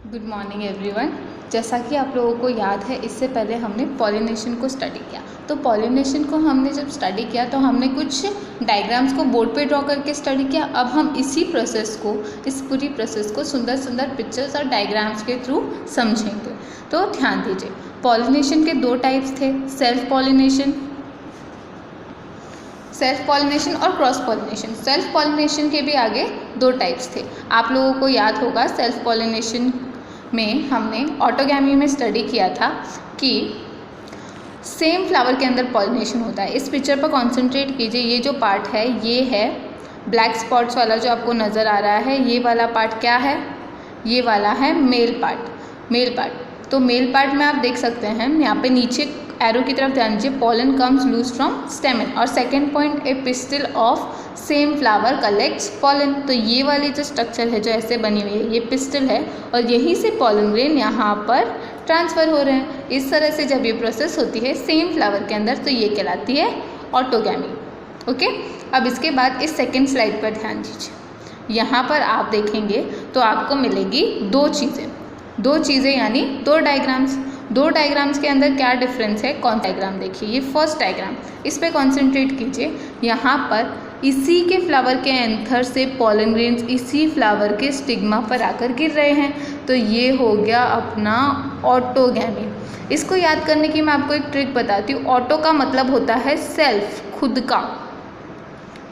Good morning everyone. जैसा कि आप लोगों को याद है, इससे पहले हमने पॉलिनेशन को स्टडी किया। तो पॉलिनेशन को हमने जब स्टडी किया तो हमने कुछ डायग्राम्स को बोर्ड पे ड्रॉ करके स्टडी किया। अब हम इसी प्रोसेस को, इस पूरी प्रोसेस को सुंदर सुंदर पिक्चर्स और डायग्राम्स के थ्रू समझेंगे। तो ध्यान दीजिए, पॉलिनेशन के दो टाइप्स थे, सेल्फ पॉलिनेशन और क्रॉस पॉलिनेशन। सेल्फ पॉलिनेशन के भी आगे दो टाइप्स थे। आप लोगों को याद होगा, सेल्फ पॉलिनेशन में हमने ऑटोगैमी में स्टडी किया था कि सेम फ्लावर के अंदर पॉलिनेशन होता है। इस पिक्चर पर कॉन्सेंट्रेट कीजिए। ये जो पार्ट है, ये है ब्लैक स्पॉट्स वाला जो आपको नज़र आ रहा है। ये वाला पार्ट क्या है? ये वाला है मेल पार्ट। तो मेल पार्ट में आप देख सकते हैं, यहाँ पे नीचे एरो की तरफ ध्यान दीजिए, pollen comes loose from stamen. और second point, a pistil of same flower collects pollen. तो ये वाली जो स्ट्रक्चर है जो ऐसे बनी हुई है, ये पिस्टिल है और यहीं से पॉलन ग्रेन यहाँ पर ट्रांसफ़र हो रहे हैं। इस तरह से जब ये प्रोसेस होती है सेम फ्लावर के अंदर, तो ये कहलाती है ऑटोगैमी। ओके, अब इसके बाद इस सेकेंड स्लाइड पर ध्यान दीजिए। यहाँ पर आप देखेंगे तो आपको मिलेगी दो चीज़ें यानी दो डायग्राम्स के अंदर क्या डिफरेंस है? कौन डायग्राम देखिए, ये फर्स्ट डायग्राम, इस पे कंसंट्रेट कीजिए। यहाँ पर इसी के फ्लावर के एंथर से पॉलन ग्रेन्स इसी फ्लावर के स्टिग्मा पर आकर गिर रहे हैं, तो ये हो गया अपना ऑटोगैमी। इसको याद करने की मैं आपको एक ट्रिक बताती हूँ। ऑटो का मतलब होता है सेल्फ, खुद का।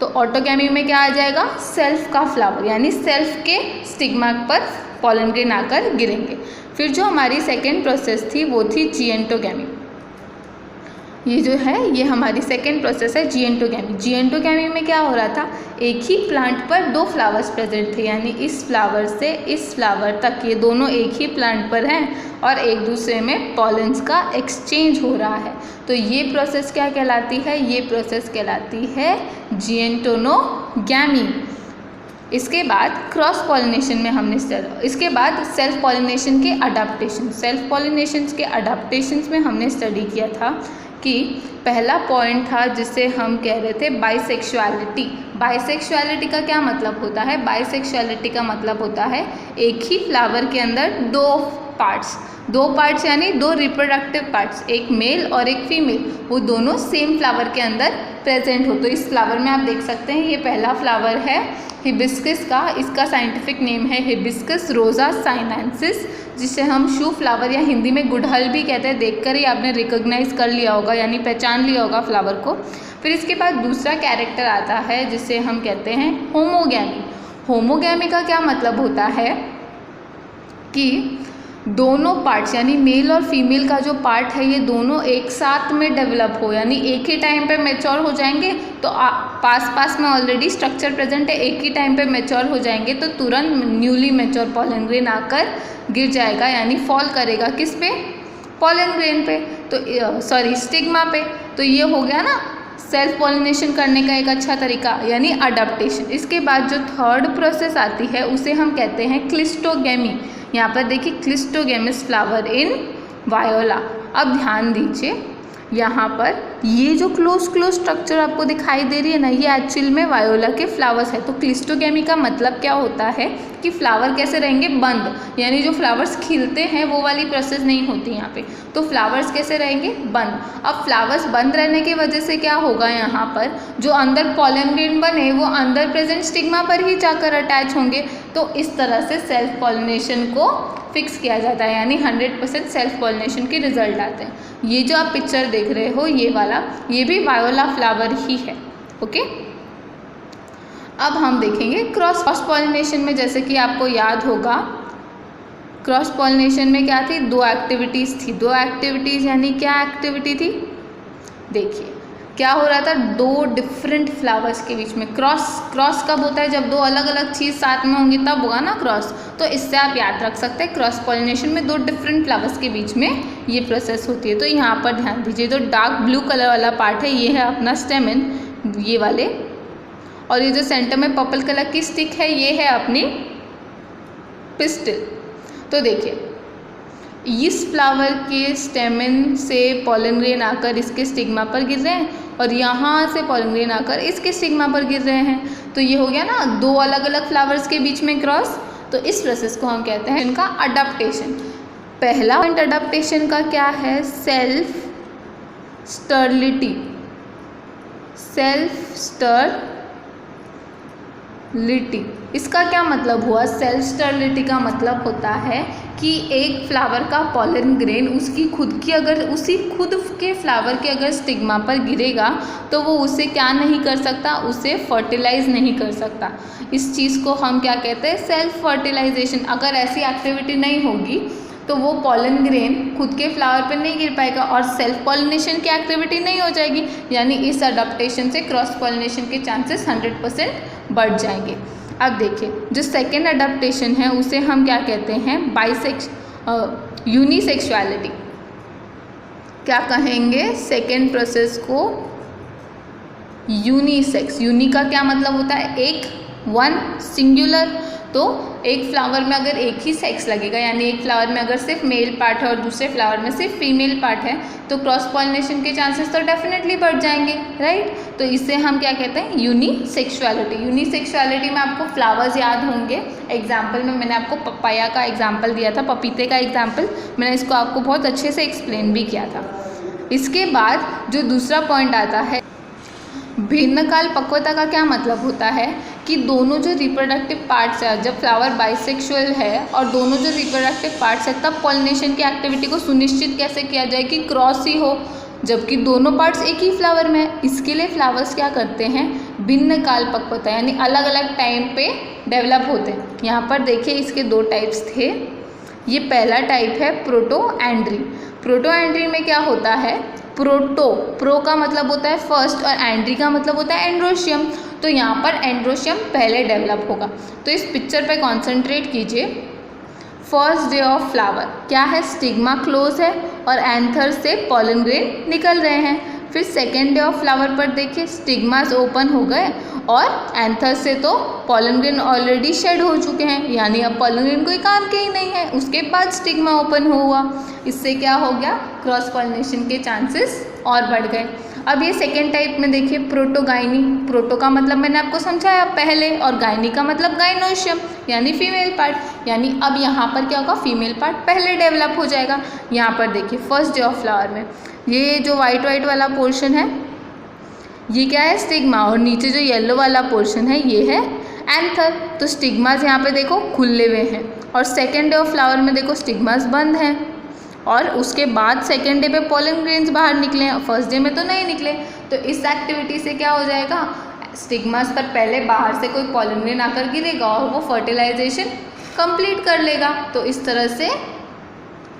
तो ऑटोगैमी में क्या आ जाएगा? सेल्फ का फ्लावर, यानी सेल्फ के स्टिग्मा पर पॉलन ग्रेन आकर गिरेंगे। फिर जो हमारी सेकेंड प्रोसेस थी वो थी जिएंटोगैमी। ये जो है, ये हमारी सेकेंड प्रोसेस है जिएंटोगैमी में क्या हो रहा था? एक ही प्लांट पर दो फ्लावर्स प्रेजेंट थे, यानी इस फ्लावर से इस फ्लावर तक ये दोनों एक ही प्लांट पर हैं और एक दूसरे में पॉलेंस का एक्सचेंज हो रहा है। तो ये प्रोसेस क्या कहलाती है? ये प्रोसेस कहलाती है जिएंटोनोगैमी। इसके बाद क्रॉस पॉलिनेशन में हमने इसके बाद सेल्फ पॉलिनेशन के अडाप्टेशंस में हमने स्टडी किया था कि पहला पॉइंट था जिसे हम कह रहे थे बाइसेक्सुअलिटी का क्या मतलब होता है? बाइसेक्सुअलिटी का मतलब होता है एक ही फ्लावर के अंदर दो पार्ट्स यानी दो रिप्रोडक्टिव पार्ट्स, एक मेल और एक फीमेल, वो दोनों सेम फ्लावर के अंदर प्रेजेंट हो। तो इस फ्लावर में आप देख सकते हैं, ये पहला फ्लावर है हिबिस्कस का, इसका साइंटिफिक नेम है हिबिस्कस रोजा साइनेंसिस, जिसे हम शू फ्लावर या हिंदी में गुड़हल भी कहते हैं। देखकर ही आपने रिकॉग्नाइज कर लिया होगा, यानी पहचान लिया होगा फ्लावर को। फिर इसके बाद दूसरा कैरेक्टर आता है जिसे हम कहते हैं होमोगैमी का क्या मतलब होता है कि दोनों पार्ट्स यानी मेल और फीमेल का जो पार्ट है, ये दोनों एक साथ में डेवलप हो, यानी एक ही टाइम पे मैच्योर हो जाएंगे। तो पास में ऑलरेडी स्ट्रक्चर प्रेजेंट है, एक ही टाइम पे मैच्योर हो जाएंगे तो तुरंत न्यूली मैच्योर पॉलन ग्रेन आकर गिर जाएगा, यानी फॉल करेगा किस पे? पॉलन ग्रेन पे, तो स्टिग्मा पे। तो ये हो गया ना सेल्फ पॉलिनेशन करने का एक अच्छा तरीका, यानी अडाप्टेशन। इसके बाद जो थर्ड प्रोसेस आती है उसे हम कहते हैं क्लिस्टोगैमी। यहाँ पर देखिए, क्लिस्टोगैमस फ्लावर इन वायोला। अब ध्यान दीजिए, यहाँ पर ये जो क्लोज स्ट्रक्चर आपको दिखाई दे रही है ना, ये एक्चुअल में वायोला के फ्लावर्स है। तो क्लिस्टोगैमी का मतलब क्या होता है कि फ्लावर कैसे रहेंगे? बंद, यानी जो फ्लावर्स खिलते हैं वो वाली प्रोसेस नहीं होती यहाँ पे। तो फ्लावर्स कैसे रहेंगे? बंद। अब फ्लावर्स बंद रहने की वजह से क्या होगा? यहाँ पर जो अंदर पॉलन ग्रेन बने वो अंदर प्रेजेंट स्टिग्मा पर ही जाकर अटैच होंगे। तो इस तरह से सेल्फ पॉलिनेशन को फिक्स किया जाता है, यानी 100% सेल्फ पॉलिनेशन के रिजल्ट आते हैं। ये जो आप पिक्चर देख रहे हो, ये वाला, ये भी वायोला फ्लावर ही है। ओके, अब हम देखेंगे क्रॉस पॉलिनेशन में। जैसे कि आपको याद होगा, क्रॉस पॉलिनेशन में क्या थी? दो एक्टिविटीज़ यानी क्या एक्टिविटी थी? देखिए क्या हो रहा था, दो डिफरेंट फ्लावर्स के बीच में क्रॉस कब होता है? जब दो अलग अलग चीज़ साथ में होंगी तब होगा ना क्रॉस। तो इससे आप याद रख सकते हैं, क्रॉस पॉलिनेशन में दो डिफरेंट फ्लावर्स के बीच में ये प्रोसेस होती है। तो यहाँ पर ध्यान दीजिए, जो डार्क ब्लू कलर वाला पार्ट है ये है अपना स्टेमन, ये वाले, और ये जो सेंटर में पर्पल कलर की स्टिक है ये है अपनी पिस्टिल। तो देखिए, इस फ्लावर के स्टेमन से पॉलन ग्रेन आकर इसके स्टिग्मा पर गिर रहे हैं और यहाँ से पॉलन ग्रेन आकर इसके स्टिग्मा पर गिर रहे हैं। तो ये हो गया ना दो अलग अलग फ्लावर्स के बीच में क्रॉस। तो तो इस प्रोसेस को हम कहते हैं इनका अडाप्टेशन। पहला पॉइंट अडाप्टेशन का क्या है? Self sterility. सेल्फ स्टर्लिटी, इसका क्या मतलब हुआ? सेल्फ स्टर्लिटी का मतलब होता है कि एक फ्लावर का पॉलन ग्रेन उसकी खुद की अगर उसी खुद के फ्लावर के अगर स्टिग्मा पर गिरेगा तो वो उसे क्या नहीं कर सकता? उसे फर्टिलाइज नहीं कर सकता। इस चीज़ को हम क्या कहते हैं? Self fertilization. अगर ऐसी एक्टिविटी नहीं होगी तो वो पॉलन ग्रेन खुद के फ्लावर पर नहीं गिर पाएगा और सेल्फ पॉलिनेशन की एक्टिविटी नहीं हो जाएगी, यानी इस अडॉप्टेशन से क्रॉस पॉलिनेशन के चांसेस 100% बढ़ जाएंगे। अब देखिए, जो सेकेंड अडॉप्टेशन है उसे हम क्या कहते हैं? यूनिसेक्सुअलिटी। क्या कहेंगे? सेकेंड प्रोसेस को यूनिसेक्स। यूनि का क्या मतलब होता है? एक, वन, सिंगुलर। तो एक फ्लावर में अगर एक ही सेक्स लगेगा, यानी एक फ्लावर में अगर सिर्फ मेल पार्ट है और दूसरे फ्लावर में सिर्फ फीमेल पार्ट है, तो क्रॉस पॉलिनेशन के चांसेस तो डेफिनेटली बढ़ जाएंगे, राइट। तो इसे हम क्या कहते हैं? यूनिसेक्सुअलिटी। यूनिसेक्सुअलिटी में आपको फ्लावर्स याद होंगे। एग्जाम्पल में मैंने आपको पपाया का एग्जाम्पल दिया था, पपीते का एग्जाम्पल। मैंने इसको आपको बहुत अच्छे से एक्सप्लेन भी किया था। इसके बाद जो दूसरा पॉइंट आता है, भिन्न काल पक्वता का क्या मतलब होता है कि दोनों जो रिप्रोडक्टिव पार्ट्स है, जब फ्लावर बाइसेक्सुअल है और दोनों जो रिप्रोडक्टिव पार्ट्स है, तब पॉलिनेशन की एक्टिविटी को सुनिश्चित कैसे किया जाए कि क्रॉस ही हो, जबकि दोनों पार्ट्स एक ही फ्लावर में है। इसके लिए फ्लावर्स क्या करते हैं? भिन्न काल पक्वता, यानी अलग अलग टाइम पे डेवलप होते हैं। यहाँ पर देखिए, इसके दो टाइप्स थे। ये पहला टाइप है प्रोटो एंड्री। प्रोटो एंड्री में क्या होता है? प्रो का मतलब होता है फर्स्ट और एंड्री का मतलब होता है एंड्रोशियम। तो यहाँ पर एंड्रोशियम पहले डेवलप होगा। तो इस पिक्चर पे कॉन्सेंट्रेट कीजिए। फर्स्ट डे ऑफ फ्लावर क्या है? स्टिग्मा क्लोज है और एंथर से पॉलन ग्रेन निकल रहे हैं। फिर सेकेंड डे ऑफ फ्लावर पर देखिए, स्टिग्मास ओपन हो गए और एंथर से तो पॉलन ग्रेन ऑलरेडी शेड हो चुके हैं, यानी अब पॉलन ग्रेन कोई काम के ही नहीं है। उसके बाद स्टिग्मा ओपन हुआ, इससे क्या हो गया? क्रॉस पॉलिनेशन के चांसेस और बढ़ गए। अब ये सेकेंड टाइप में देखिए, प्रोटोगाइनी। प्रोटो का मतलब मैंने आपको समझाया पहले, और गाइनी का मतलब गाइनोशियम, यानी फीमेल पार्ट। यानी अब यहाँ पर क्या होगा? फीमेल पार्ट पहले डेवलप हो जाएगा। यहाँ पर देखिए, फर्स्ट डे ऑफ फ्लावर में ये जो वाइट वाला पोर्शन है, ये क्या है? स्टिग्मा। और नीचे जो येलो वाला पोर्शन है, ये है एंथर। तो स्टिग्मास यहाँ पे देखो खुले हुए हैं, और सेकेंड डे ऑफ फ्लावर में देखो स्टिग्मास बंद हैं, और उसके बाद सेकेंड डे पे पॉलन ग्रेन्स बाहर निकले हैं, फर्स्ट डे में तो नहीं निकले। तो इस एक्टिविटी से क्या हो जाएगा? स्टिग्मास पर पहले बाहर से कोई पॉलन ग्रेन आकर गिरेगा और वो फर्टिलाइजेशन कंप्लीट कर लेगा। तो इस तरह से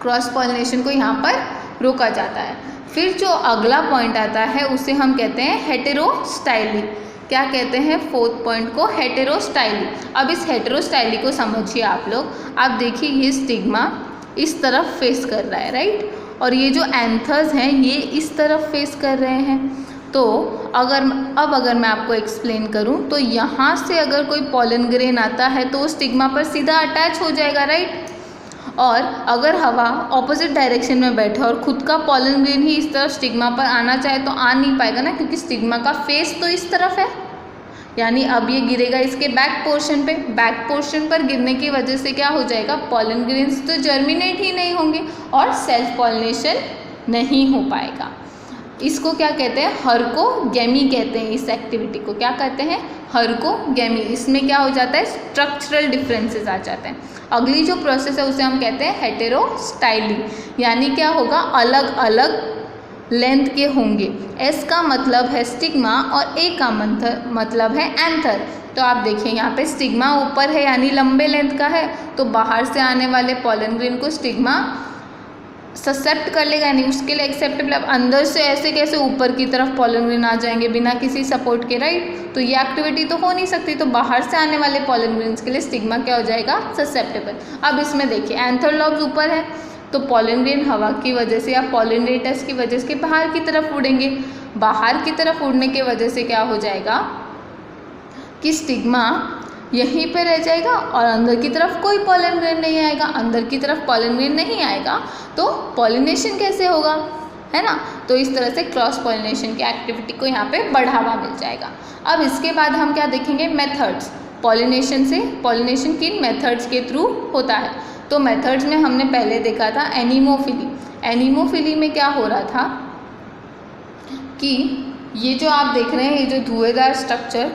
क्रॉस पॉलिनेशन को यहाँ पर रोका जाता है। फिर जो अगला पॉइंट आता है उसे हम कहते हैं हेटेरोस्टाइली। क्या कहते हैं? फोर्थ पॉइंट को हेटेरोस्टाइली। अब इस हेटेरोस्टाइली को समझिए आप लोग। आप देखिए, ये स्टिग्मा इस तरफ फेस कर रहा है, राइट, और ये जो एंथर्स हैं ये इस तरफ फेस कर रहे हैं। तो अगर मैं आपको एक्सप्लेन करूं तो यहाँ से अगर कोई पॉलन ग्रेन आता है तो वो स्टिग्मा पर सीधा अटैच हो जाएगा, राइट। और अगर हवा ऑपोजिट डायरेक्शन में बैठे और खुद का पॉलन ग्रेन ही इस तरफ स्टिग्मा पर आना चाहे तो आ नहीं पाएगा ना, क्योंकि स्टिग्मा का फेस तो इस तरफ है। यानी अब ये गिरेगा इसके बैक पोर्शन पे। बैक पोर्शन पर गिरने की वजह से क्या हो जाएगा? पॉलन ग्रेन्स तो जर्मिनेट ही नहीं होंगे और सेल्फ पॉलिनेशन नहीं हो पाएगा। इसको क्या कहते हैं? हर्कोगेमी कहते हैं। इस एक्टिविटी को क्या कहते हैं? हर्कोगेमी। इसमें क्या हो जाता है? स्ट्रक्चरल डिफरेंसेस आ जाते हैं। अगली जो प्रोसेस है उसे हम कहते हैं हेटेरोस्टाइली, यानी क्या होगा? अलग अलग लेंथ के होंगे। एस का मतलब है स्टिग्मा और ए का मतलब है एंथर। तो आप देखिए, यहाँ पे स्टिग्मा ऊपर है यानी लंबे लेंथ का है, तो बाहर से आने वाले पॉलन ग्रेन को स्टिग्मा ससेप्ट कर लेगा, यानी उसके लिए एक्सेप्टेबल। अब अंदर से ऐसे कैसे ऊपर की तरफ पॉलन ग्रेन आ जाएंगे बिना किसी सपोर्ट के, राइट। तो ये एक्टिविटी तो हो नहीं सकती। तो बाहर से आने वाले पॉलन ग्रेन्स के लिए स्टिग्मा क्या हो जाएगा? ससेप्टेबल। अब इसमें देखिए, एंथर लॉब्स ऊपर है तो पॉलन ग्रेन हवा की वजह से या पॉलिनेटर्स की वजह से बाहर की तरफ उड़ेंगे। बाहर की तरफ उड़ने की वजह से क्या हो जाएगा कि स्टिग्मा यहीं पे रह जाएगा और अंदर की तरफ कोई पॉलन ग्रेन नहीं आएगा। अंदर की तरफ पॉलन ग्रेन नहीं आएगा तो पॉलिनेशन कैसे होगा, है ना। तो इस तरह से क्रॉस पॉलिनेशन की एक्टिविटी को यहाँ पे बढ़ावा मिल जाएगा। अब इसके बाद हम क्या देखेंगे? मेथड्स। पॉलिनेशन किन मेथड्स के थ्रू होता है। तो मेथड्स में हमने पहले देखा था एनीमोफिली। एनीमोफिली में क्या हो रहा था कि ये जो आप देख रहे हैं, ये जो धुएंदार स्ट्रक्चर,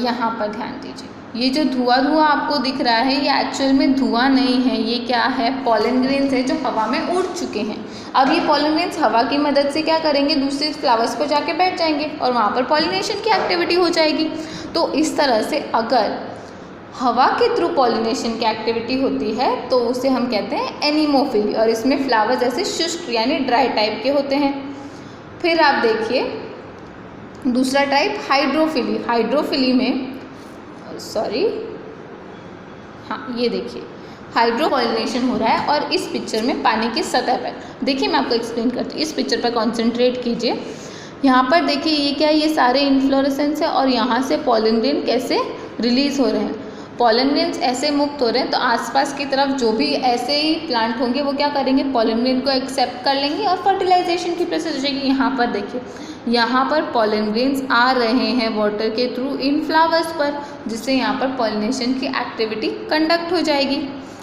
यहाँ पर ध्यान दीजिए, ये जो धुआं आपको दिख रहा है ये एक्चुअल में धुआं नहीं है, ये क्या है, पॉलन ग्रेन्स है जो हवा में उड़ चुके हैं। अब ये पॉलन ग्रेन्स हवा की मदद से क्या करेंगे, दूसरे फ्लावर्स पर जाके बैठ जाएंगे और वहाँ पर पॉलिनेशन की एक्टिविटी हो जाएगी। तो इस तरह से अगर हवा के थ्रू पॉलिनेशन की एक्टिविटी होती है तो उसे हम कहते हैं एनीमोफिली, और इसमें फ्लावर्स ऐसे शुष्क यानी ड्राई टाइप के होते हैं। फिर आप देखिए दूसरा टाइप हाइड्रोफिली। हाइड्रोफिली में ये देखिए हाइड्रो पॉलिनेशन हो रहा है और इस पिक्चर में पानी की सतह पर, देखिए मैं आपको एक्सप्लेन करती हूँ, इस पिक्चर पर कॉन्सेंट्रेट कीजिए। यहाँ पर देखिए ये क्या है, ये सारे इन्फ्लोरेसेंस है और यहाँ से पॉलन ग्रेन कैसे रिलीज हो रहे हैं। पॉलन ग्रेन्स ऐसे मुक्त हो रहे हैं तो आसपास की तरफ जो भी ऐसे ही प्लांट होंगे वो क्या करेंगे, पॉलन ग्रेन को एक्सेप्ट कर लेंगे और फर्टिलाइजेशन की प्रोसेस हो जाएगी। यहाँ पर देखिए, यहाँ पर पॉलन ग्रेन्स आ रहे हैं वाटर के थ्रू इन फ्लावर्स पर, जिससे यहाँ पर पॉलिनेशन की एक्टिविटी कंडक्ट हो जाएगी।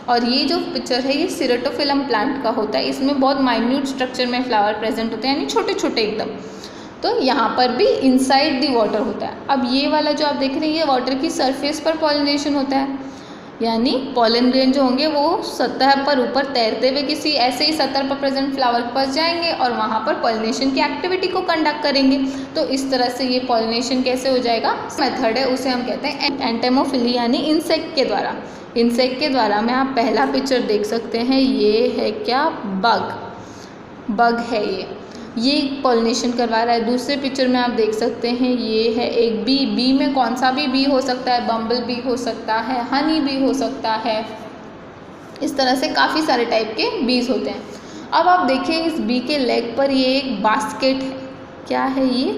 और ये जो पिक्चर है ये सिरेटोफिलम प्लांट का होता है, इसमें बहुत माइन्यूट स्ट्रक्चर में फ्लावर प्रेजेंट होते हैं, यानी छोटे छोटे एकदम। तो यहाँ पर भी इनसाइड दी वाटर होता है। अब ये वाला जो आप देख रहे हैं ये वाटर की सरफेस पर पॉलिनेशन होता है, यानी पॉलन ग्रेन जो होंगे वो सतह पर ऊपर तैरते हुए किसी ऐसे ही सतह पर प्रेजेंट फ्लावर के पास जाएंगे और वहाँ पर पॉलिनेशन की एक्टिविटी को कंडक्ट करेंगे। तो इस तरह से ये पॉलिनेशन कैसे हो जाएगा, मेथड है, उसे हम कहते हैं एंटेमोफिली यानी इंसेक्ट के द्वारा। इंसेक्ट के द्वारा में आप पहला पिक्चर देख सकते हैं, ये है क्या, बग है ये पॉलिनेशन करवा रहा है। दूसरे पिक्चर में आप देख सकते हैं ये है एक बी में कौन सा भी बी हो सकता है, बम्बल बी हो सकता है, हनी बी हो सकता है, इस तरह से काफ़ी सारे टाइप के बीज होते हैं। अब आप देखिए इस बी के लेग पर ये एक बास्केट है, क्या है ये,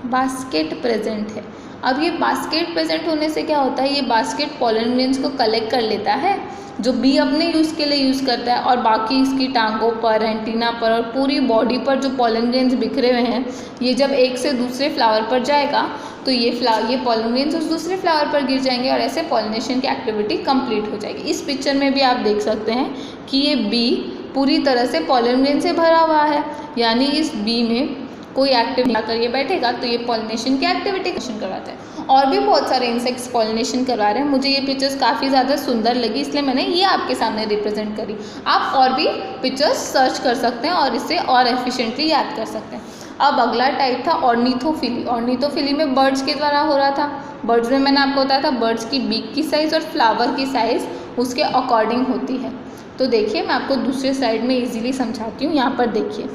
बास्केट प्रेजेंट है। अब ये बास्केट प्रेजेंट होने से क्या होता है, ये बास्केट पॉलन ग्रेन्स को कलेक्ट कर लेता है जो बी अपने यूज़ के लिए यूज़ करता है, और बाकी इसकी टांगों पर, एंटीना पर और पूरी बॉडी पर जो पॉलन ग्रेन्स बिखरे हुए हैं, ये जब एक से दूसरे फ्लावर पर जाएगा तो ये पॉलन ग्रेन्स उस दूसरे फ्लावर पर गिर जाएंगे और ऐसे पॉलिनेशन की एक्टिविटी कंप्लीट हो जाएगी। इस पिक्चर में भी आप देख सकते हैं कि ये बी पूरी तरह से पॉलन ग्रेन से भरा हुआ है, यानी इस बी में कोई एक्टिविटी आकर ये बैठेगा तो ये पॉलिनेशन की एक्टिविटी करवाता है। और भी बहुत सारे इंसेक्ट्स पॉलिनेशन करवा रहे हैं। मुझे ये पिक्चर्स काफ़ी ज़्यादा सुंदर लगी, इसलिए मैंने ये आपके सामने रिप्रेजेंट करी। आप और भी पिक्चर्स सर्च कर सकते हैं और इसे और एफिशिएंटली याद कर सकते हैं। अब अगला टाइप था ऑर्निथोफिली। ऑर्निथोफिली में बर्ड्स के द्वारा हो रहा था। बर्ड्स में मैंने आपको बताया था बर्ड्स की बीक की साइज़ और फ्लावर की साइज़ उसके अकॉर्डिंग होती है। तो देखिए मैं आपको दूसरे साइड में ईजिली समझाती हूँ। यहाँ पर देखिए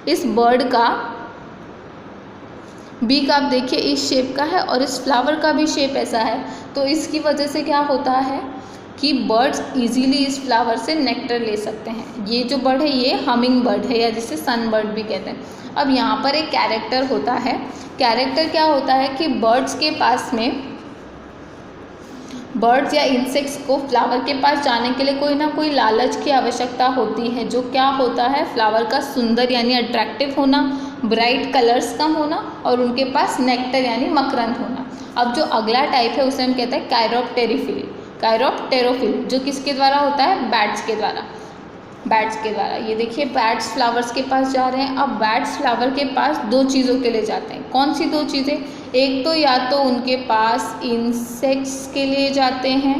इस बर्ड का बीक आप देखिए इस शेप का है और इस फ्लावर का भी शेप ऐसा है। तो इसकी वजह से क्या होता है कि बर्ड्स इजीली इस फ्लावर से नेक्टर ले सकते हैं। ये जो बर्ड है ये हमिंग बर्ड है या जिसे सन बर्ड भी कहते हैं। अब यहाँ पर एक कैरेक्टर होता है। कैरेक्टर क्या होता है कि बर्ड्स के पास में, बर्ड्स या इंसेक्ट्स को फ्लावर के पास जाने के लिए कोई ना कोई लालच की आवश्यकता होती है, जो क्या होता है फ्लावर का सुंदर यानी अट्रैक्टिव होना, ब्राइट कलर्स का होना और उनके पास नेक्टर यानी मकरंद होना। अब जो अगला टाइप है उसे हम कहते हैं कायरोप्टेरोफिली। कायरोप्टेरोफिल जो किसके द्वारा होता है, बैट्स के द्वारा। बैट्स के द्वारा ये देखिए बैट्स फ्लावर्स के पास जा रहे हैं। अब बैट्स फ्लावर के पास दो चीज़ों के लिए जाते हैं। कौन सी दो चीज़ें, एक तो या तो उनके पास इंसेक्ट्स के लिए जाते हैं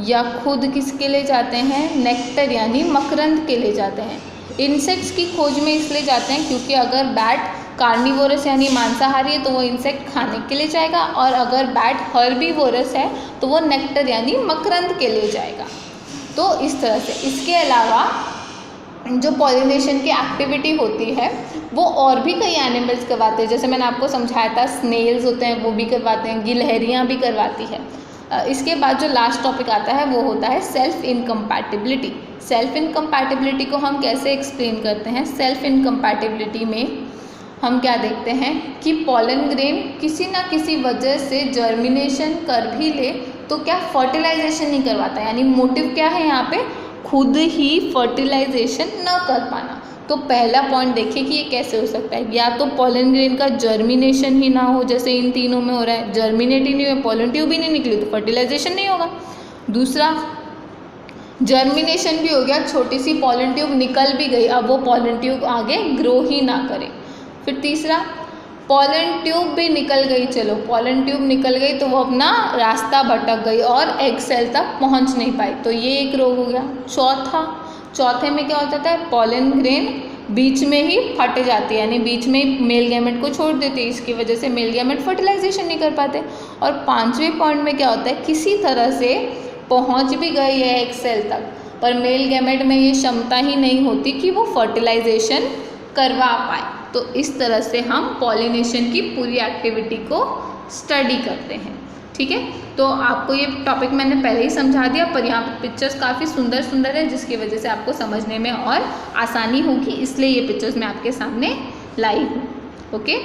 या खुद किसके लिए जाते हैं, नेक्टर यानी मकरंद के लिए जाते हैं। इंसेक्ट्स की खोज में इसलिए जाते हैं क्योंकि अगर बैट कार्निवोरस यानी मांसाहारी है तो वो इंसेक्ट खाने के लिए जाएगा, और अगर बैट हर्बीवोरस है तो वो नेक्टर यानी मकरंद के लिए जाएगा। तो इस तरह से इसके अलावा जो पॉलिनेशन की एक्टिविटी होती है वो और भी कई एनिमल्स करवाते हैं। जैसे मैंने आपको समझाया था स्नेल्स होते हैं वो भी करवाते हैं, गिलहरियाँ भी करवाती है। इसके बाद जो लास्ट टॉपिक आता है वो होता है सेल्फ इनकम्पैटिबिलिटी। सेल्फ इनकम्पैटिबिलिटी को हम कैसे एक्सप्लेन करते हैं, सेल्फ इनकम्पैटिबिलिटी में हम क्या देखते हैं कि पॉलन ग्रेन किसी ना किसी वजह से जर्मिनेशन कर भी ले तो क्या फर्टिलाइजेशन नहीं करवाता, यानी मोटिव क्या है यहाँ पे, खुद ही फर्टिलाइजेशन न कर पाना। तो तो पहला पॉइंट देखिए कि ये कैसे हो सकता है, या तो पॉलन ग्रेन का जर्मिनेशन ही ना हो, जैसे इन तीनों में हो रहा है, जर्मिनेट ही नहीं हुआ, पॉलन ट्यूब ही नहीं निकली तो फर्टिलाइजेशन नहीं होगा। दूसरा, जर्मिनेशन भी हो गया, छोटी सी पॉलन ट्यूब निकल भी गई, अब वो पॉलन ट्यूब आगे ग्रो ही ना करे। फिर तीसरा, पॉलन ट्यूब भी निकल गई, चलो पॉलन ट्यूब निकल गई तो वो अपना रास्ता भटक गई और एग सेल तक पहुंच नहीं पाई, तो ये एक रोग हो गया। चौथे में क्या होता है, पॉलन ग्रेन बीच में ही फट जाती है, यानी बीच में मेल गैमेट को छोड़ देती है, इसकी वजह से मेल गैमेट फर्टिलाइजेशन नहीं कर पाते। और पांचवें पॉइंट में क्या होता है, किसी तरह से पहुंच भी गई है एग सेल तक, पर मेल गैमेट में ये क्षमता ही नहीं होती कि वो फर्टिलाइजेशन करवा पाए। तो इस तरह से हम पॉलिनेशन की पूरी एक्टिविटी को स्टडी करते हैं। ठीक है, तो आपको ये टॉपिक मैंने पहले ही समझा दिया, पर यहाँ पर पिक्चर्स काफ़ी सुंदर सुंदर है, जिसकी वजह से आपको समझने में और आसानी होगी, इसलिए ये पिक्चर्स मैं आपके सामने लाई हूँ। ओके।